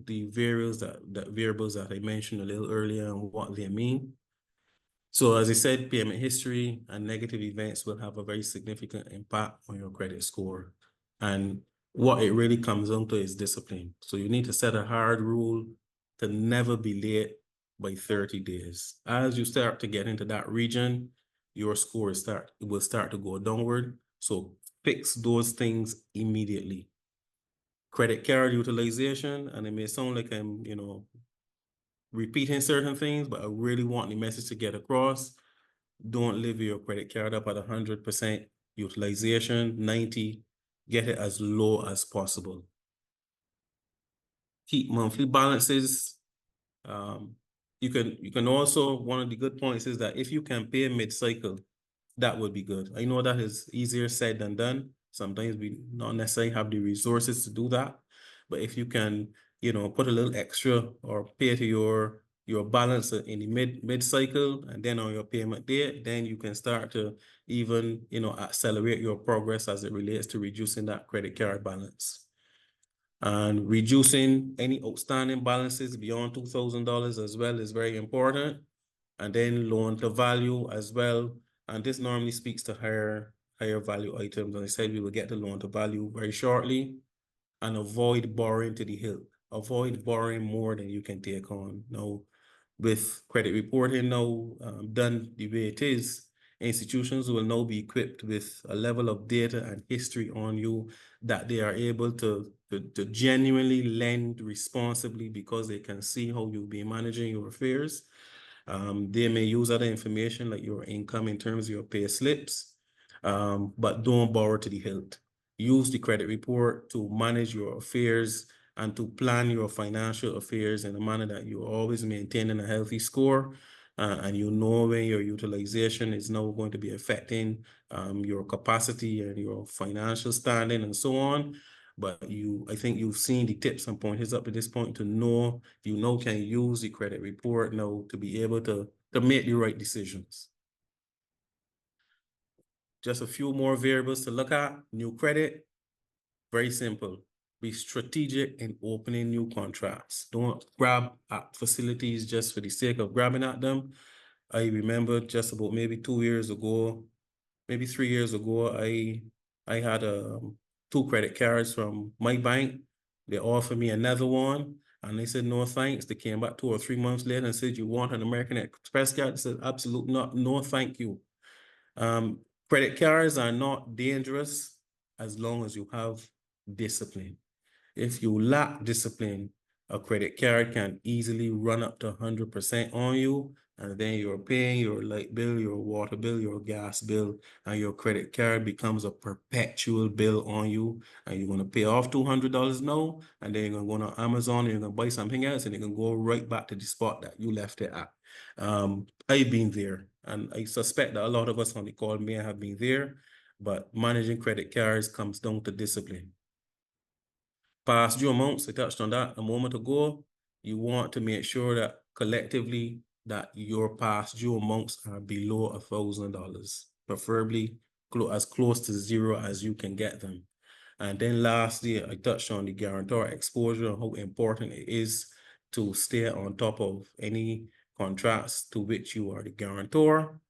the variables that I mentioned a little earlier and what they mean. So as I said, payment history and negative events will have a very significant impact on your credit score. And what it really comes down to is discipline. So you need to set a hard rule to never be late by 30 days. As you start to get into that region, your score will start to go downward. So fix those things immediately. Credit card utilization, and it may sound like I'm, repeating certain things, but I really want the message to get across. Don't live your credit card up at 100% utilization, 90, get it as low as possible. Keep monthly balances. You can also, one of the good points is that if you can pay mid-cycle, that would be good. I know that is easier said than done. Sometimes we not necessarily have the resources to do that. But if you can, put a little extra or pay to your balance in the mid-cycle and then on your payment date, then you can start to even, accelerate your progress as it relates to reducing that credit card balance. And reducing any outstanding balances beyond $2,000 as well is very important. And then loan to value as well. And this normally speaks to higher value items. And I said we will get the loan to value very shortly. And avoid borrowing to the hilt. Avoid borrowing more than you can take on. Now, with credit reporting now done the way it is, institutions will now be equipped with a level of data and history on you that they are able to genuinely lend responsibly because they can see how you'll be managing your affairs. They may use other information like your income in terms of your pay slips, but don't borrow to the hilt. Use the credit report to manage your affairs and to plan your financial affairs in a manner that you're always maintaining a healthy score, and you know when your utilization is now going to be affecting your capacity and your financial standing and so on. But I think you've seen the tips and pointers up to this point to know, can use the credit report now to be able to make the right decisions. Just a few more variables to look at. New credit, very simple. Be strategic in opening new contracts. Don't grab at facilities just for the sake of grabbing at them. I remember just about maybe 2 years ago, maybe 3 years ago, I had 2 credit cards from my bank. They offered me another one, and they said, no, thanks. They came back 2 or 3 months later and said, you want an American Express card? I said, absolutely not. No, thank you. Credit cards are not dangerous as long as you have discipline. If you lack discipline, a credit card can easily run up to 100% on you, and then you're paying your light bill, your water bill, your gas bill, and your credit card becomes a perpetual bill on you, and you're going to pay off $200 now, and then you're going to go on Amazon and you're going to buy something else, and you can go right back to the spot that you left it at. I've been there, and I suspect that a lot of us on the call may have been there, but managing credit cards comes down to discipline. Past due amounts, I touched on that a moment ago. You want to make sure that collectively that your past due amounts are below $1,000, preferably as close to zero as you can get them. And then lastly, I touched on the guarantor exposure and how important it is to stay on top of any contracts to which you are the guarantor,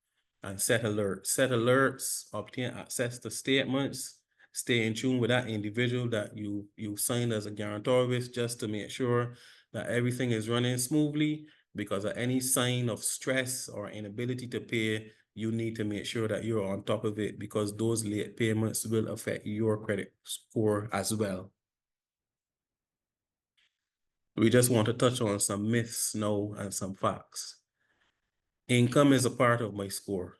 and set alerts. Set alerts, obtain access to statements, stay in tune with that individual that you signed as a guarantor with, just to make sure that everything is running smoothly, because at any sign of stress or inability to pay, you need to make sure that you're on top of it, because those late payments will affect your credit score as well. We just want to touch on some myths now and some facts. Income is a part of my score.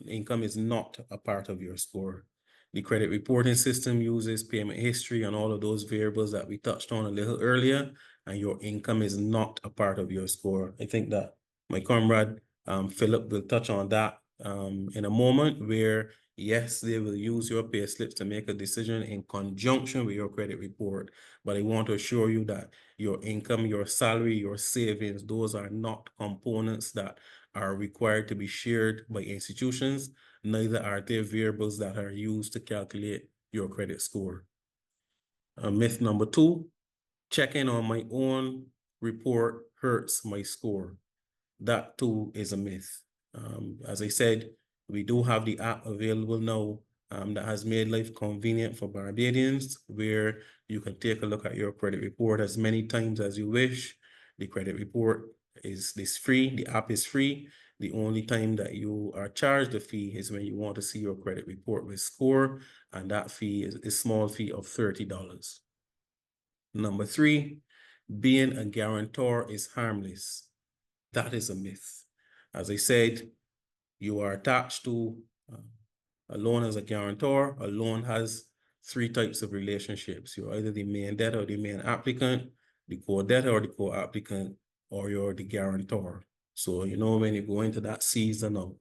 Income is not a part of your score. The credit reporting system uses payment history and all of those variables that we touched on a little earlier, and your income is not a part of your score. I think that my comrade Philip will touch on that in a moment, where yes, they will use your pay slips to make a decision in conjunction with your credit report. But I want to assure you that your income, your salary, your savings, those are not components that are required to be shared by institutions. Neither are they variables that are used to calculate your credit score. Myth number 2, checking on my own report hurts my score. That too is a myth. As I said, we do have the app available now that has made life convenient for Barbadians, where you can take a look at your credit report as many times as you wish. The credit report is free. The app is free. The only time that you are charged a fee is when you want to see your credit report with score, and that fee is a small fee of $30. Number three, being a guarantor is harmless. That is a myth. As I said, you are attached to a loan as a guarantor. A loan has three types of relationships. You're either the main debtor or the main applicant, the co-debtor or the co-applicant, or you're the guarantor. So, when you go into that season of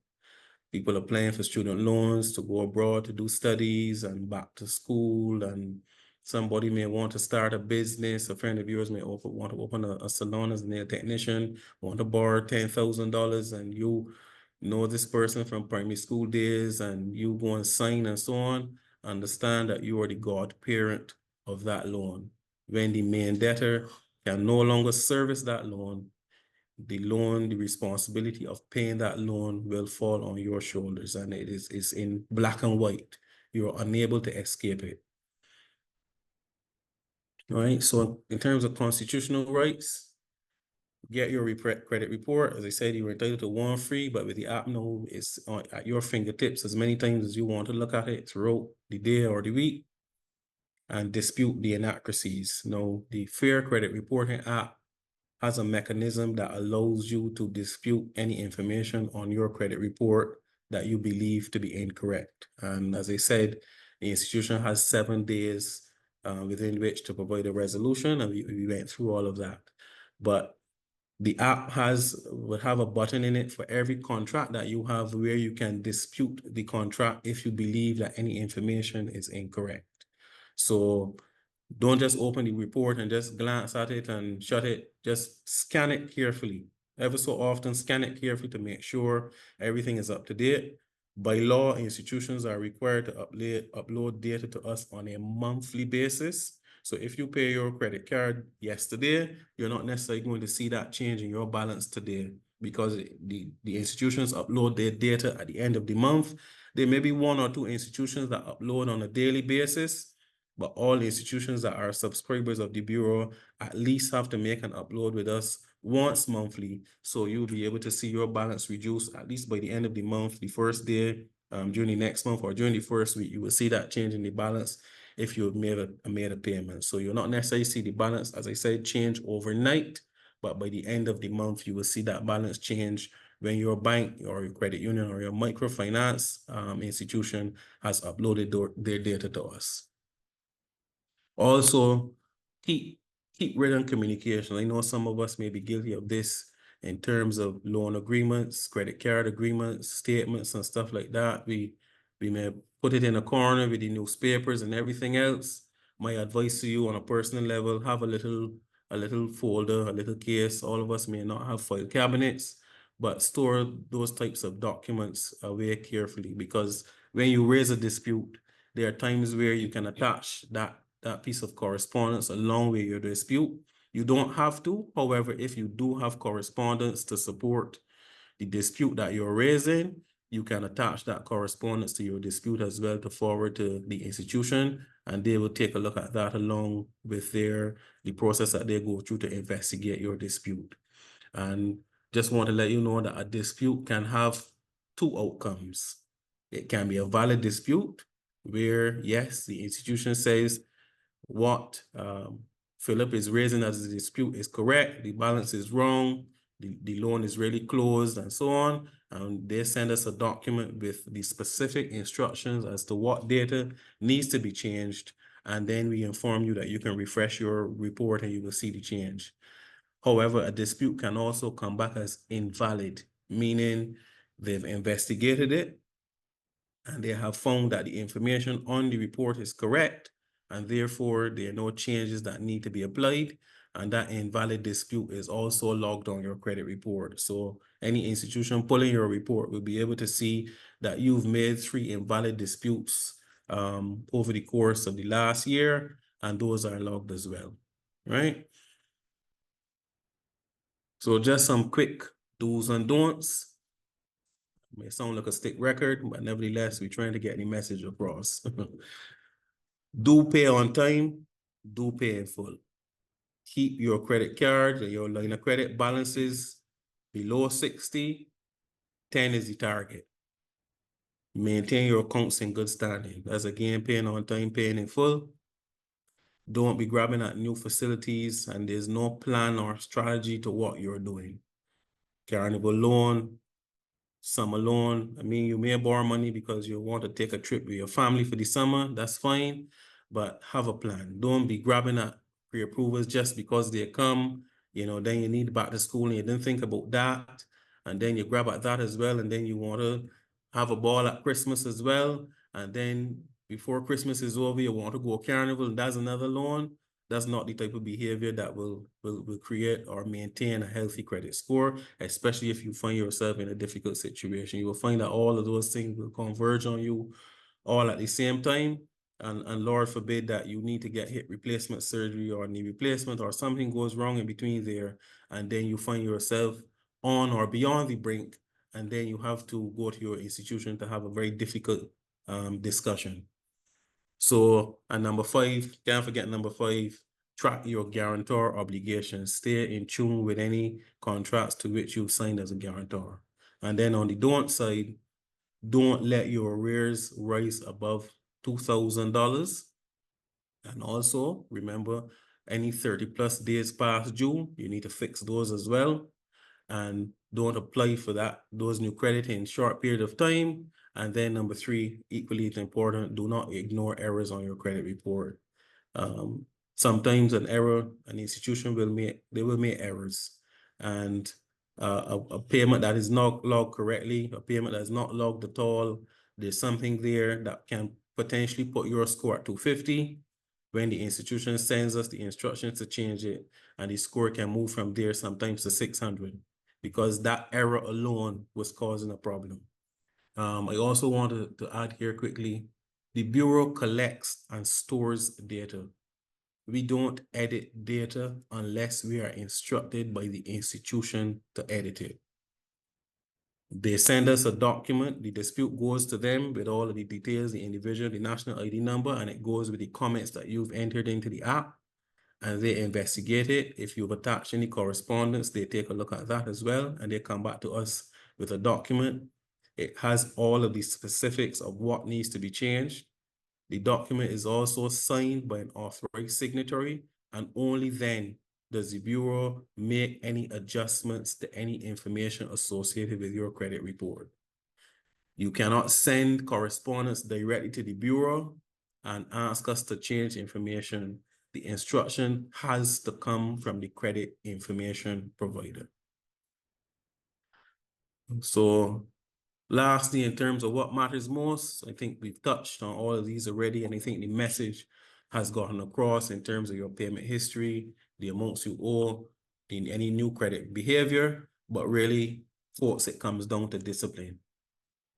people applying for student loans to go abroad to do studies and back to school, and somebody may want to start a business. A friend of yours may want to open a salon as a nail technician, want to borrow $10,000, and you know this person from primary school days, and you go and sign and so on. Understand that you are the godparent of that loan. When the main debtor can no longer service that loan, the responsibility of paying that loan will fall on your shoulders, and it's in black and white. You're unable to escape it. All right, so in terms of constitutional rights, get your credit report. As I said, you were entitled to one free, but with the app now, it's at your fingertips as many times as you want to look at it throughout the day or the week and dispute the inaccuracies. Now, the Fair Credit Reporting app has a mechanism that allows you to dispute any information on your credit report that you believe to be incorrect. And as I said, the institution has 7 days within which to provide a resolution, and we went through all of that. But the app will have a button in it for every contract that you have where you can dispute the contract if you believe that any information is incorrect. So don't just open the report and just glance at it and shut it. Just scan it carefully. Ever so often, scan it carefully to make sure everything is up to date. By law, institutions are required to upload data to us on a monthly basis. So if you pay your credit card yesterday, you're not necessarily going to see that change in your balance today, because the institutions upload their data at the end of the month. There may be 1 or 2 institutions that upload on a daily basis, but all institutions that are subscribers of the Bureau at least have to make an upload with us once monthly. So you'll be able to see your balance reduce at least by the end of the month, the first day, during the next month, or during the first week. You will see that change in the balance if you've made a payment. So you'll not necessarily see the balance, as I said, change overnight, but by the end of the month, you will see that balance change when your bank or your credit union or your microfinance institution has uploaded their data to us. Also, keep written communication. I know some of us may be guilty of this in terms of loan agreements, credit card agreements, statements, and stuff like that. We may put it in a corner with the newspapers and everything else. My advice to you on a personal level: have a little folder, a little case. All of us may not have file cabinets, but store those types of documents away carefully, because when you raise a dispute, there are times where you can attach that piece of correspondence along with your dispute. You don't have to. However, if you do have correspondence to support the dispute that you're raising, you can attach that correspondence to your dispute as well to forward to the institution, and they will take a look at that along with the process that they go through to investigate your dispute. And just want to let you know that a dispute can have 2 outcomes. It can be a valid dispute where, yes, the institution says what Philip is raising as a dispute is correct, the balance is wrong, the loan is really closed, and so on. And they send us a document with the specific instructions as to what data needs to be changed. And then we inform you that you can refresh your report and you will see the change. However, a dispute can also come back as invalid, meaning they've investigated it and they have found that the information on the report is correct, and therefore there are no changes that need to be applied, and that invalid dispute is also logged on your credit report. So any institution pulling your report will be able to see that you've made 3 invalid disputes over the course of the last year, and those are logged as well. right? So just some quick do's and don'ts. It may sound like a stick record, but nevertheless, we're trying to get the message across. Do pay on time, do pay in full. Keep your credit card and your line of credit balances below 60. 10 is the target. Maintain your accounts in good standing. That's again, paying on time, paying in full. Don't be grabbing at new facilities and there's no plan or strategy to what you're doing. Carnival loan, summer loan. I mean, you may borrow money because you want to take a trip with your family for the summer. That's fine, but have a plan. Don't be grabbing at pre-approvals just because they come. Then you need back to school and you didn't think about that. And then you grab at that as well. And then you want to have a ball at Christmas as well. And then before Christmas is over, you want to go carnival and that's another loan. That's not the type of behavior that will create or maintain a healthy credit score, especially if you find yourself in a difficult situation. You will find that all of those things will converge on you all at the same time. And Lord forbid that you need to get hip replacement surgery or knee replacement or something goes wrong in between there. And then you find yourself on or beyond the brink. And then you have to go to your institution to have a very difficult discussion. So, and number 5, can't forget number 5, track your guarantor obligations. Stay in tune with any contracts to which you've signed as a guarantor. And then on the don't side, don't let your arrears rise above $2,000. And also, remember, any 30+ days past due, you need to fix those as well. And don't apply for those new credit in short period of time. And then number 3, equally important, do not ignore errors on your credit report. Sometimes an institution will make errors. And a payment that is not logged correctly, a payment that is not logged at all, there's something there that can potentially put your score at 250. When the institution sends us the instructions to change it, and the score can move from there sometimes to 600 because that error alone was causing a problem. I also wanted to add here quickly, the Bureau collects and stores data. We don't edit data unless we are instructed by the institution to edit it. They send us a document, the dispute goes to them with all of the details, the individual, the national ID number, and it goes with the comments that you've entered into the app, and they investigate it. If you've attached any correspondence, they take a look at that as well, and they come back to us with a document. It has all of the specifics of what needs to be changed. The document is also signed by an authorized signatory, and only then does the Bureau make any adjustments to any information associated with your credit report. You cannot send correspondence directly to the Bureau and ask us to change information. The instruction has to come from the credit information provider. So lastly, in terms of what matters most, I think we've touched on all of these already, and I think the message has gotten across in terms of your payment history, the amounts you owe, in any new credit behavior, but really, folks, it comes down to discipline.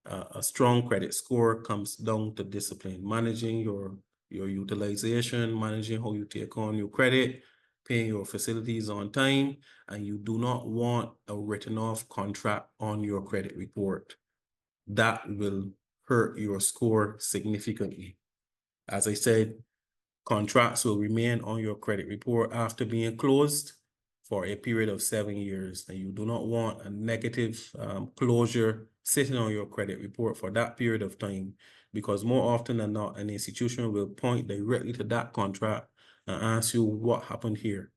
A strong credit score comes down to discipline, managing your utilization, managing how you take on your credit, paying your facilities on time, and you do not want a written off contract on your credit report. That will hurt your score significantly. As I said, contracts will remain on your credit report after being closed for a period of 7 years. And you do not want a negative closure sitting on your credit report for that period of time, because more often than not, an institution will point directly to that contract and ask you what happened here.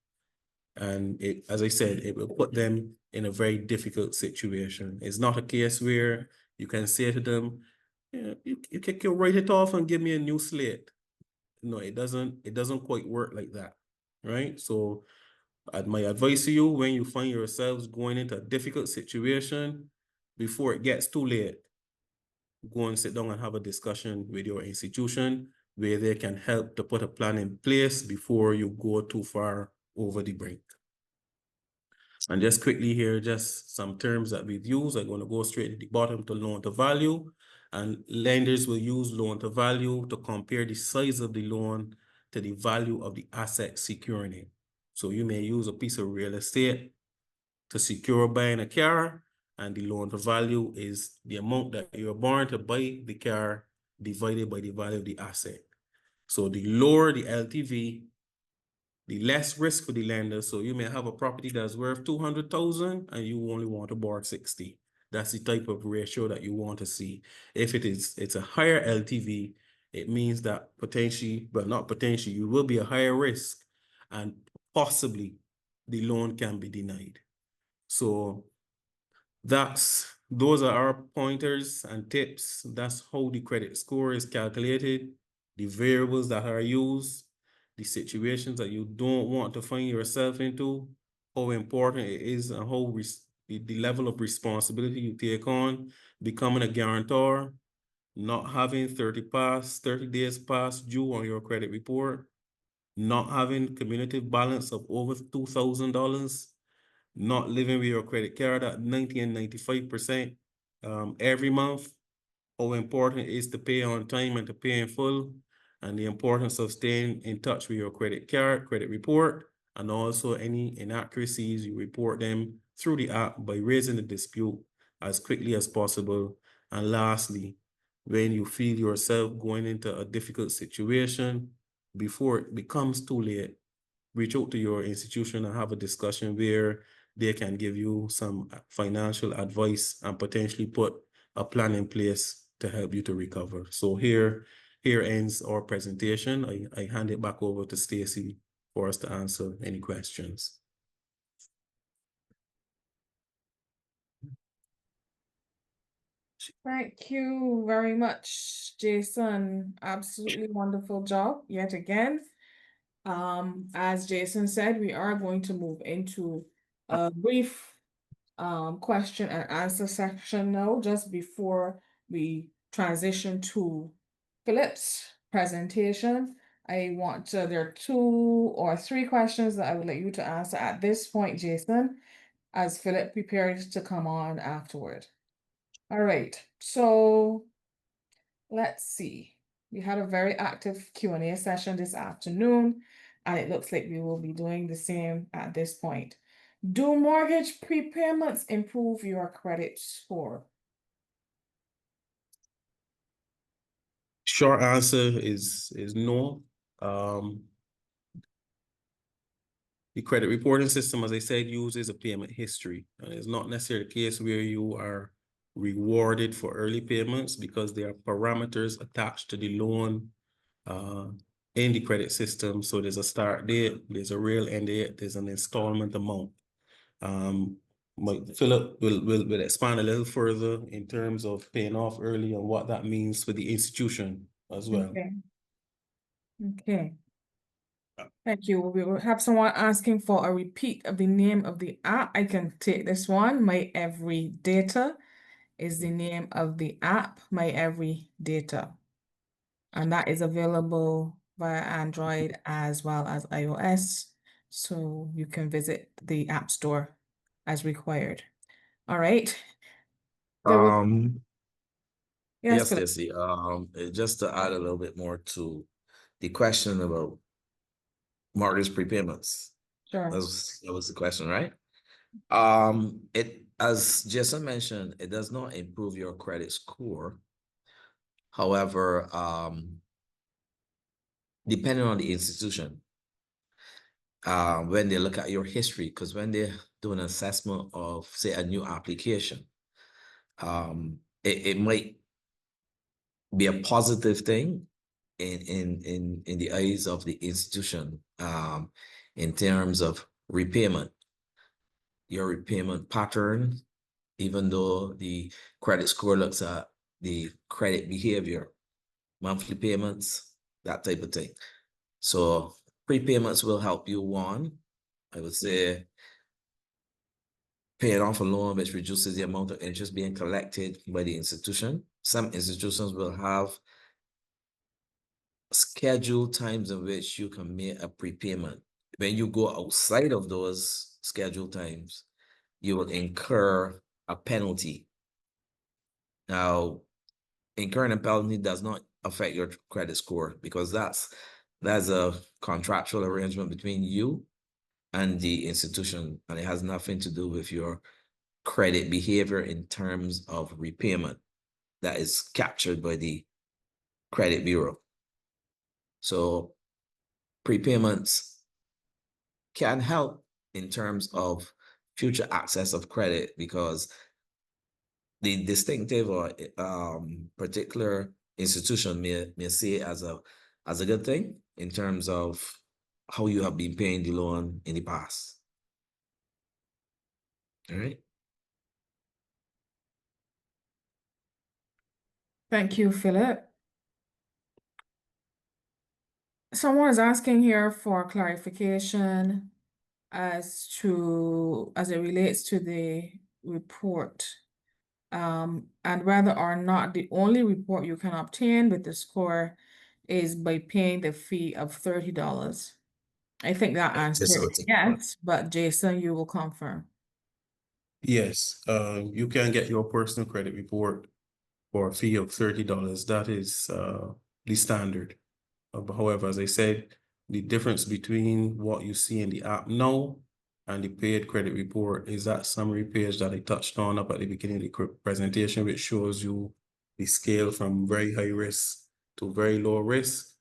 And it, as I said, it will put them in a very difficult situation. It's not a case where you can say to them, yeah, you can write it off and give me a new slate. No, it doesn't quite work like that, right? So my advice to you, when you find yourselves going into a difficult situation, before it gets too late, go and sit down and have a discussion with your institution where they can help to put a plan in place before you go too far over the brink. And just quickly here, just some terms that we've used. I'm going to go straight to the bottom to loan to value. And lenders will use loan to value to compare the size of the loan to the value of the asset securing it. So you may use a piece of real estate to secure buying a car, and the loan to value is the amount that you're borrowing to buy the car divided by the value of the asset. So the lower the LTV, the less risk for the lender. So you may have a property that's worth 200,000 and you only want to borrow 60. That's the type of ratio that you want to see. If it's a higher LTV, it means that potentially, but not potentially, you will be a higher risk and possibly the loan can be denied. So those are our pointers and tips. That's how the credit score is calculated, the variables that are used, the situations that you don't want to find yourself into, how important it is, and how the level of responsibility you take on, becoming a guarantor, not having 30 days past due on your credit report, not having cumulative balance of over $2,000, not living with your credit card at 90 and 95% every month, how important it is to pay on time and to pay in full, and the importance of staying in touch with your credit card, credit report, and also any inaccuracies, you report them through the app by raising the dispute as quickly as possible. And lastly, when you feel yourself going into a difficult situation, before it becomes too late, reach out to your institution and have a discussion where they can give you some financial advice and potentially put a plan in place to help you to recover. So here ends our presentation. I hand it back over to Stacy for us to answer any questions. Thank you very much, Jason. Absolutely wonderful job yet again. As Jason said, we are going to move into a brief question and answer section now, just before we transition to Philip's presentation. There are 2 or 3 questions that I would like you to answer at this point, Jason, as Philip prepares to come on afterward. All right, so let's see. We had a very active Q&A session this afternoon, and it looks like we will be doing the same at this point. Do mortgage prepayments improve your credit score? Short answer is no. The credit reporting system, as I said, uses a payment history, and it's not necessarily the case where you are rewarded for early payments because there are parameters attached to the loan in the credit system. So there's a start date, there's a real end date, there's an installment amount. Philip will expand a little further in terms of paying off early and what that means for the institution as well. Okay. Okay. Thank you. We will have someone asking for a repeat of the name of the app. I can take this one. My Every Data is the name of the app, My Every Data. And that is available via Android as well as iOS. So you can visit the App Store as required. All right. Yes, Yes, Philip. Stacy. Just to add a little bit more to the question about mortgage prepayments. Sure. That was the question, right? As Jason mentioned, it does not improve your credit score. However, depending on the institution, when they look at your history, because when they do an assessment of, say, a new application, it might be a positive thing in the eyes of the institution, in terms of repayment, your repayment pattern, even though the credit score looks at the credit behavior, monthly payments, that type of thing. So prepayments will help you, one, I would say, paying off a loan, which reduces the amount of interest being collected by the institution. Some institutions will have scheduled times in which you can make a prepayment. When you go outside of those scheduled times, you will incur a penalty. Now, incurring a penalty does not affect your credit score because that's a contractual arrangement between you and the institution, and it has nothing to do with your credit behavior in terms of repayment that is captured by the credit bureau. So prepayments can help in terms of future access of credit, because the distinctive or particular institution may see it as a good thing in terms of how you have been paying the loan in the past. All right. Thank you, Philip. Someone is asking here for clarification as it relates to the report. And whether or not the only report you can obtain with the score is by paying the fee of $30. I think that answer Just so is yes, but Jason, you will confirm. Yes, you can get your personal credit report for a fee of $30. That is the standard. However, as I said, the difference between what you see in the app now and the paid credit report is that summary page that I touched on up at the beginning of the presentation, which shows you the scale from very high risk to very low risk,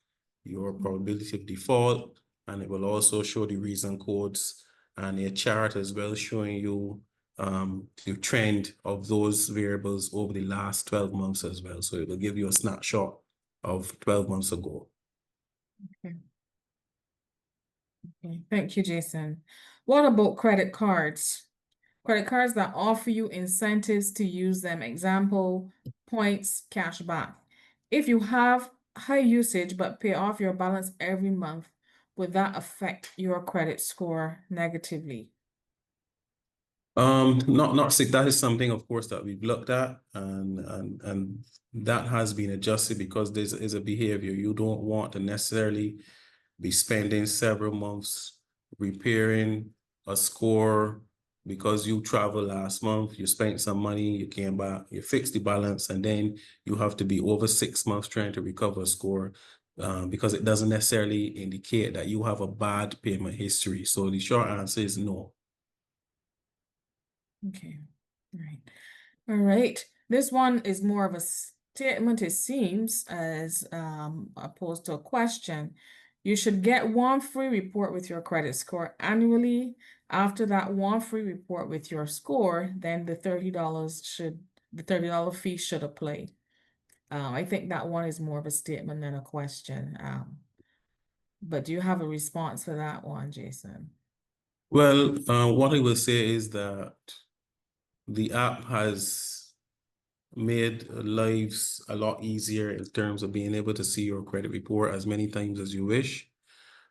your probability of default, and it will also show the reason codes and a chart as well showing you the trend of those variables over the last 12 months as well. So it will give you a snapshot of 12 months ago. Okay. Okay, thank you, Jason. What about credit cards? Credit cards that offer you incentives to use them. Example, points, cash back. If you have high usage but pay off your balance every month, would that affect your credit score negatively? Not sick. That is something, of course, that we've looked at, and that has been adjusted because there is a behavior. You don't want to necessarily be spending several months repairing a score because you traveled last month, you spent some money, you came back, you fixed the balance, and then you have to be over 6 months trying to recover a score because it doesn't necessarily indicate that you have a bad payment history. So the short answer is no. Okay, all right. This one is more of a statement, it seems, as opposed to a question. You should get one free report with your credit score annually. After that one free report with your score, then the $30 fee should apply. I think that one is more of a statement than a question. But do you have a response for that one, Jason? Well, what I will say is that the app has made lives a lot easier in terms of being able to see your credit report as many times as you wish.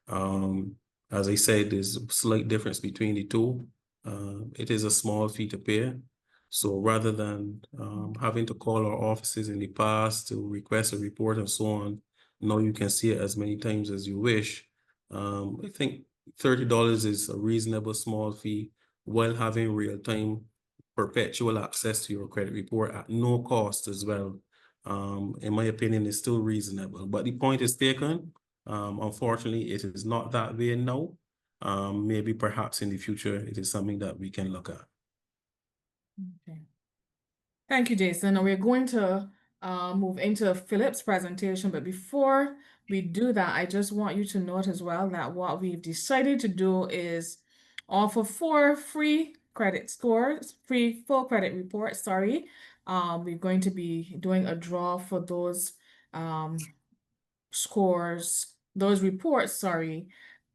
As I said, there's a slight difference between the two. It is a small fee to pay. So rather than having to call our offices in the past to request a report and so on, now you can see it as many times as you wish. I think $30 is a reasonable small fee while having real-time perpetual access to your credit report at no cost as well. In my opinion, is still reasonable, but the point is taken. Unfortunately, it is not that way now. Maybe perhaps in the future, it is something that we can look at. Okay. Thank you, Jason. Now we're going to move into Philip's presentation, but before we do that, I just want you to note as well that what we've decided to do is offer 4 free credit scores, free full credit reports, sorry. We're going to be doing a draw for those those reports, sorry,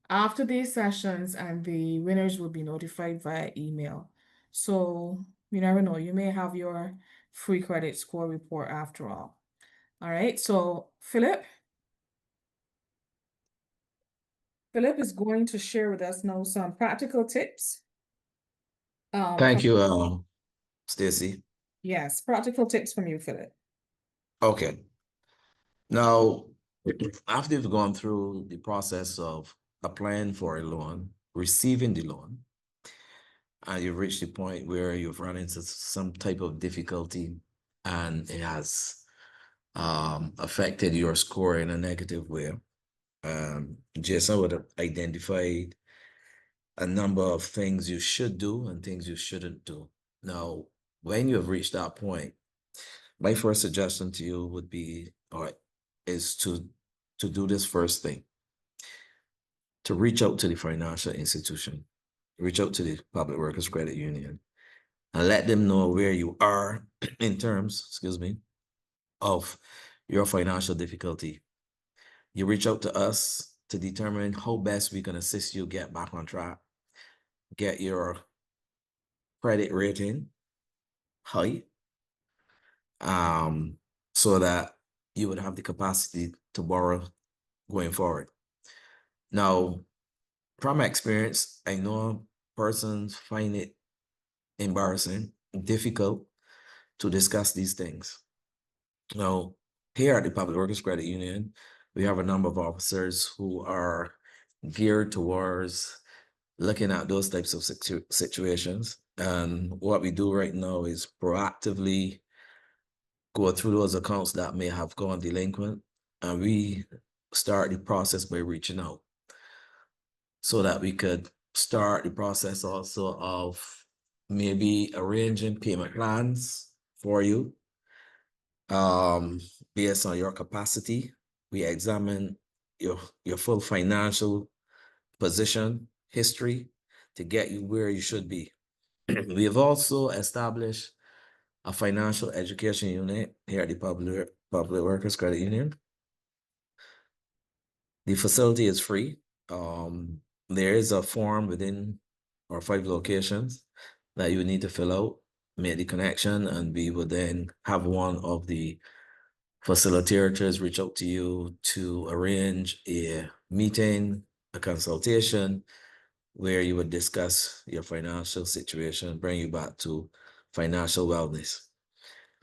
after these sessions, and the winners will be notified via email. So you never know, you may have your free credit score report after all. All right, so Philip is going to share with us now some practical tips. Thank you, Stacy. Yes, practical tips from you, Philip. Okay. Now, after you've gone through the process of applying for a loan, receiving the loan, and you've reached the point where you've run into some type of difficulty and it has affected your score in a negative way, Jason would have identified a number of things you should do and things you shouldn't do. Now, when you have reached that point, my first suggestion to you would be, is to do this first thing, to reach out to the financial institution, reach out to the Public Workers Credit Union, and let them know where you are in terms, of your financial difficulty. You reach out to us to determine how best we can assist you get back on track, get your credit rating high, so that you would have the capacity to borrow going forward. Now, from experience, I know persons find it embarrassing, difficult to discuss these things. Now, here at the Public Workers Credit Union, we have a number of officers who are geared towards looking at those types of situations. And what we do right now is proactively go through those accounts that may have gone delinquent, and we start the process by reaching out so that we could start the process also of maybe arranging payment plans for you. Based on your capacity, we examine your full financial position, history, to get you where you should be. We have also established a financial education unit here at the Public Workers Credit Union. The facility is free. There is a form within our 5 locations that you need to fill out, make the connection, and we will then have one of the facilitators reach out to you to arrange a meeting, a consultation, where you would discuss your financial situation, bring you back to financial wellness.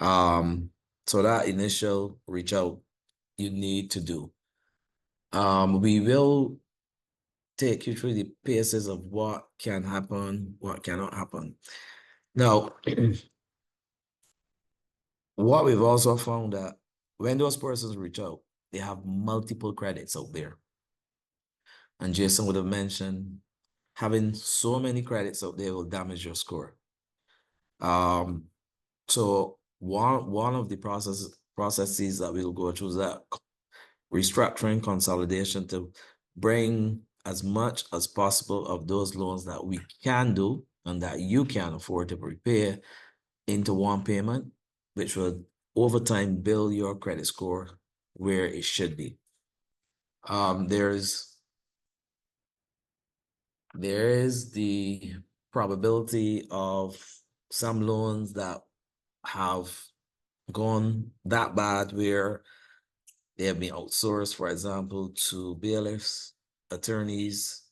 So that initial reach out you need to do. We will take you through the paces of what can happen, what cannot happen. Now, what we've also found that when those persons reach out, they have multiple credits out there. And Jason would have mentioned having so many credits out there will damage your score. So one of the processes that we'll go through is that restructuring consolidation to bring as much as possible of those loans that we can do and that you can afford to prepare into one payment, which will over time build your credit score where it should be. There is the probability of some loans that have gone that bad where they have been outsourced, for example, to bailiffs, attorneys,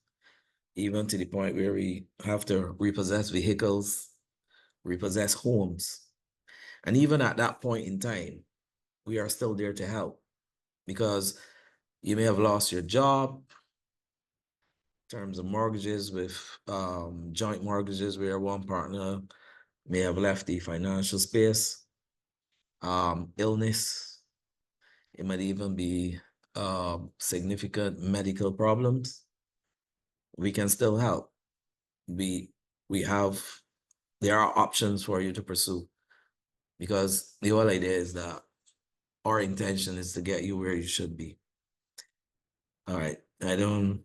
even to the point where we have to repossess vehicles, repossess homes. And even at that point in time, we are still there to help, because you may have lost your job in terms of mortgages with joint mortgages where one partner may have left the financial space, illness. It might even be significant medical problems. We can still help. There are options for you to pursue, because the whole idea is that our intention is to get you where you should be. All right, I don't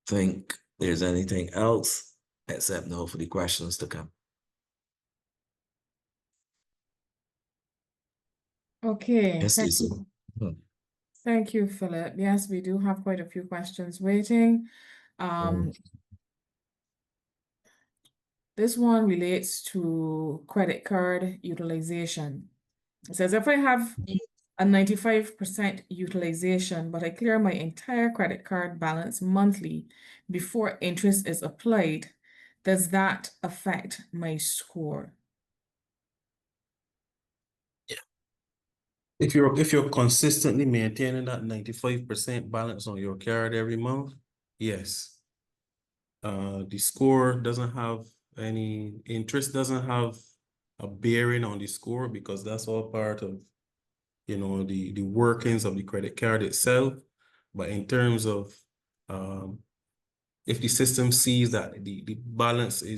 think there's anything else except now for the questions to come. Okay, Yes, thank Lisa. you. Thank you, Philip. Yes, we do have quite a few questions waiting. This one relates to credit card utilization. It says, if I have a 95% utilization, but I clear my entire credit card balance monthly before interest is applied, does that affect my score? If you're consistently maintaining that 95% balance on your card every month, yes. The score doesn't have any interest, doesn't have a bearing on the score, because that's all part of, you know, the workings of the credit card itself. But in terms of if the system sees that the balance is